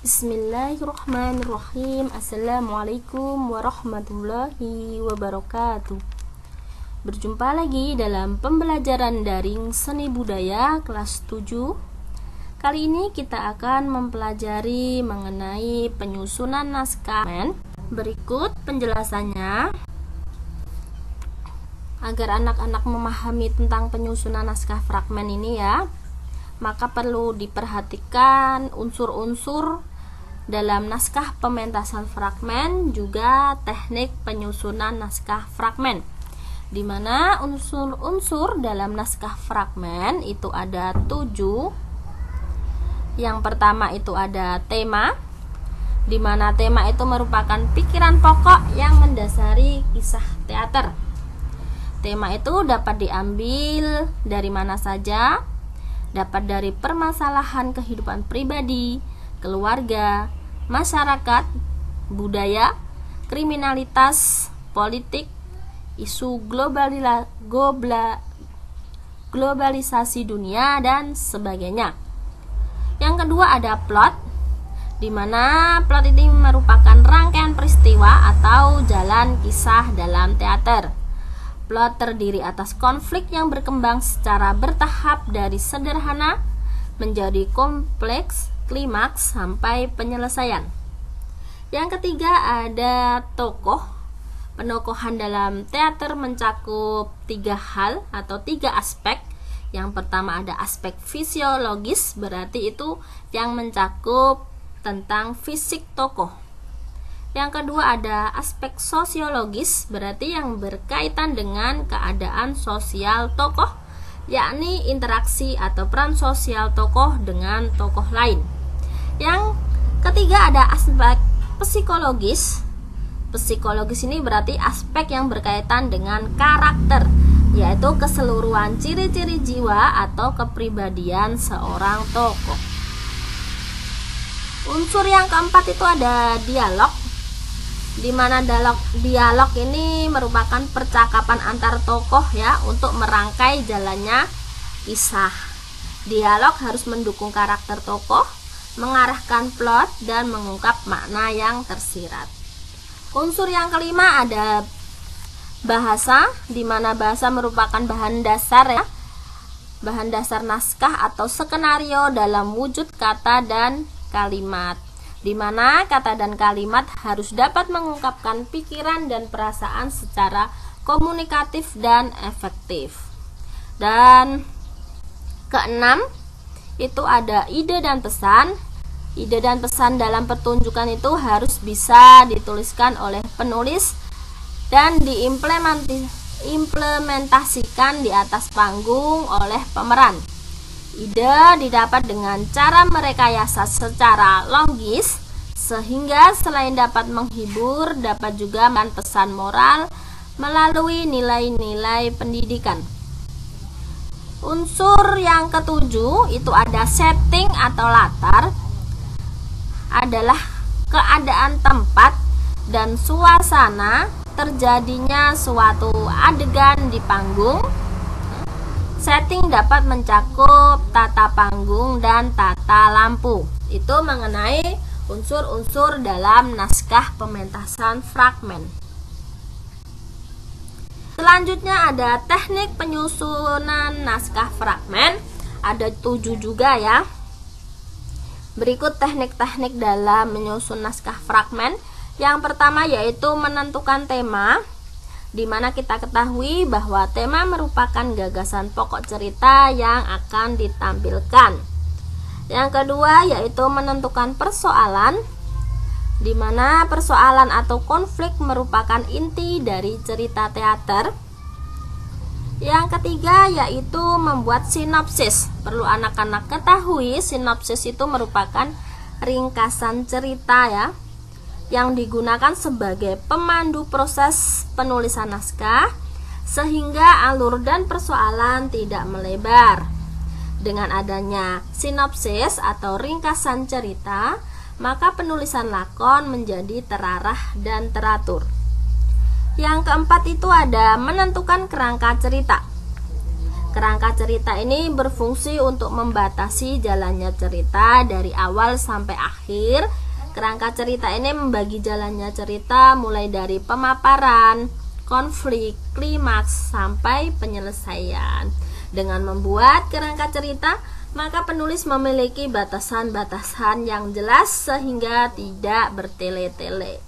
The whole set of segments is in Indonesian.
Bismillahirrahmanirrahim. Assalamualaikum warahmatullahi wabarakatuh. Berjumpa lagi dalam pembelajaran daring seni budaya kelas 7. Kali ini kita akan mempelajari mengenai penyusunan naskah fragmen. Berikut penjelasannya. Agar anak-anak memahami tentang penyusunan naskah fragmen ini ya, maka perlu diperhatikan unsur-unsur dalam naskah pementasan fragmen, juga teknik penyusunan naskah fragmen, di mana unsur-unsur dalam naskah fragmen itu ada 7. Yang pertama itu ada tema, di mana tema itu merupakan pikiran pokok yang mendasari kisah teater. Tema itu dapat diambil dari mana saja, dapat dari permasalahan kehidupan pribadi, keluarga, masyarakat, budaya, kriminalitas, politik, isu globalisasi dunia, dan sebagainya. Yang kedua ada plot, di mana plot ini merupakan rangkaian peristiwa atau jalan kisah dalam teater. Plot terdiri atas konflik yang berkembang secara bertahap dari sederhana menjadi kompleks, klimaks, sampai penyelesaian. Yang ketiga ada tokoh. Penokohan dalam teater mencakup 3 hal atau 3 aspek. Yang pertama ada aspek fisiologis, berarti itu yang mencakup tentang fisik tokoh. Yang kedua ada aspek sosiologis, berarti yang berkaitan dengan keadaan sosial tokoh, yakni interaksi atau peran sosial tokoh dengan tokoh lain. Yang ketiga ada aspek psikologis. Psikologis ini berarti aspek yang berkaitan dengan karakter, yaitu keseluruhan ciri-ciri jiwa atau kepribadian seorang tokoh. Unsur yang keempat itu ada dialog, di mana dialog ini merupakan percakapan antar tokoh ya untuk merangkai jalannya kisah. Dialog harus mendukung karakter tokoh, mengarahkan plot, dan mengungkap makna yang tersirat. Unsur yang kelima ada bahasa, di mana bahasa merupakan bahan dasar ya, bahan dasar naskah atau skenario dalam wujud kata dan kalimat, di mana kata dan kalimat harus dapat mengungkapkan pikiran dan perasaan secara komunikatif dan efektif. Dan keenam itu ada ide dan pesan. Ide dan pesan dalam pertunjukan itu harus bisa dituliskan oleh penulis dan diimplementasikan di atas panggung oleh pemeran. Ide didapat dengan cara merekayasa secara logis, sehingga selain dapat menghibur, dapat juga memberikan pesan moral melalui nilai-nilai pendidikan. Unsur yang ketujuh itu ada setting atau latar, adalah keadaan tempat dan suasana terjadinya suatu adegan di panggung. Setting dapat mencakup tata panggung dan tata lampu. Itu mengenai unsur-unsur dalam naskah pementasan fragmen. Selanjutnya ada teknik penyusunan naskah fragmen. Ada 7 juga ya. Berikut teknik-teknik dalam menyusun naskah fragmen. Yang pertama yaitu menentukan tema, di mana kita ketahui bahwa tema merupakan gagasan pokok cerita yang akan ditampilkan. Yang kedua yaitu menentukan persoalan, di mana persoalan atau konflik merupakan inti dari cerita teater. Yang ketiga yaitu membuat sinopsis. Perlu anak-anak ketahui sinopsis itu merupakan ringkasan cerita ya, yang digunakan sebagai pemandu proses penulisan naskah, sehingga alur dan persoalan tidak melebar. Dengan adanya sinopsis atau ringkasan cerita, maka penulisan lakon menjadi terarah dan teratur. Yang keempat itu ada menentukan kerangka cerita. Kerangka cerita ini berfungsi untuk membatasi jalannya cerita dari awal sampai akhir. Kerangka cerita ini membagi jalannya cerita mulai dari pemaparan, konflik, klimaks, sampai penyelesaian. Dengan membuat kerangka cerita, maka penulis memiliki batasan-batasan yang jelas sehingga tidak bertele-tele.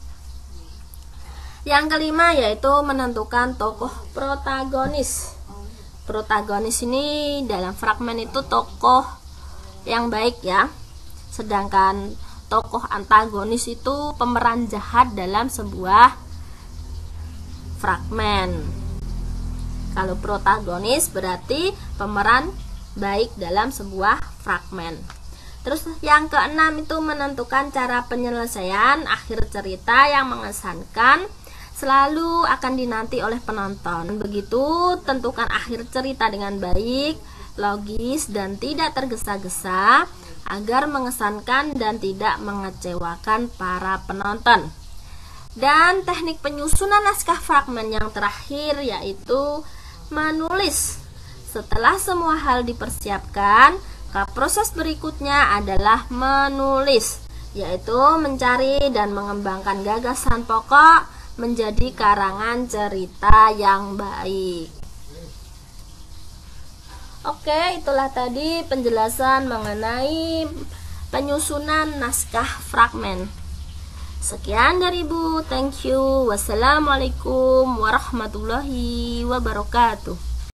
Yang kelima yaitu menentukan tokoh protagonis. Protagonis ini dalam fragmen itu tokoh yang baik ya. Sedangkan tokoh antagonis itu pemeran jahat dalam sebuah fragmen. Kalau protagonis berarti pemeran baik dalam sebuah fragmen. Terus yang keenam itu menentukan cara penyelesaian akhir cerita yang mengesankan, selalu akan dinanti oleh penonton. Begitu, tentukan akhir cerita dengan baik, logis, dan tidak tergesa-gesa agar mengesankan dan tidak mengecewakan para penonton. Dan teknik penyusunan naskah fragmen yang terakhir yaitu menulis. Setelah semua hal dipersiapkan, proses berikutnya adalah menulis, yaitu mencari dan mengembangkan gagasan pokok menjadi karangan cerita yang baik. Oke, itulah tadi penjelasan mengenai penyusunan naskah fragmen. Sekian dari Ibu, thank you. Wassalamualaikum warahmatullahi wabarakatuh.